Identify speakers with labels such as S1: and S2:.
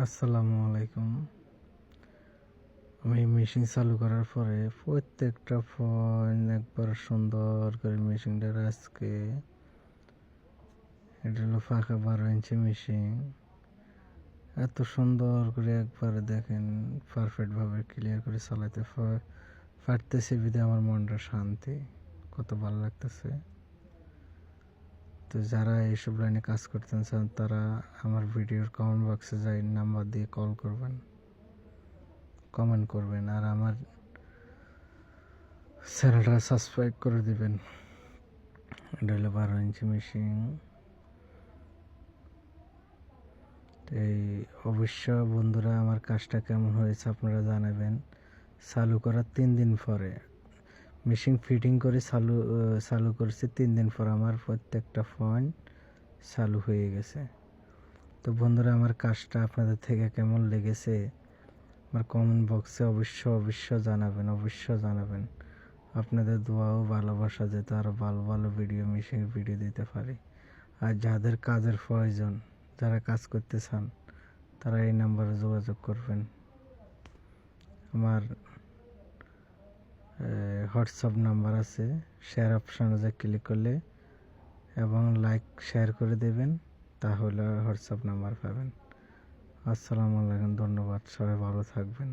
S1: আসসালামু আলাইকুম। আমি মেশিন চালু করার পরে প্রত্যেকটা ফোন একবার সুন্দর করে মেশিনটার আজকে এটা হলো ফাঁকা 12 ইঞ্চি মেশিন। এত সুন্দর করে একবার দেখেন পারফেক্টভাবে ক্লিয়ার করে চালাতে পারতেছি বিধে আমার মনটা শান্তি, কত ভালো লাগতেছে। তো যারা এইসব লাইনে কাজ করতে চান তারা আমার ভিডিওর কমেন্ট বক্সে যাই নাম্বার দিয়ে কল করবেন, কমেন্ট করবেন, আর আমার চ্যানেলটা সাবস্ক্রাইব করে দিবেন। এটা হলো 12 ইঞ্চি মেশিন। এই অবশ্য বন্ধুরা আমার কাজটা কেমন হয়েছে আপনারা জানাবেন। চালু করার 3 দিন পরে মেশিন ফিটিং করে চালু করেছি, 3 দিন পর আমার প্রত্যেকটা ফোন চালু হয়ে গেছে। তো বন্ধুরা আমার কাজটা আপনাদের থেকে কেমন লেগেছে আমার কমেন্ট বক্সে অবশ্য জানাবেন। আপনাদের দোয়া ও ভালোবাসা যাতে আরও ভালো ভালো মেশিন ভিডিও দিতে পারি। আর যাদের কাজের প্রয়োজন, যারা কাজ করতে চান তারা এই নাম্বারে যোগাযোগ করবেন। আমার হোয়াটসঅ্যাপ নাম্বার আছে, শেয়ার অপশানে যে ক্লিক করলে এবং লাইক শেয়ার করে দেবেন, তাহলে হোয়াটসঅ্যাপ নাম্বার পাবেন। আসসালামু আলাইকুম, ধন্যবাদ, সবাই ভালো থাকবেন।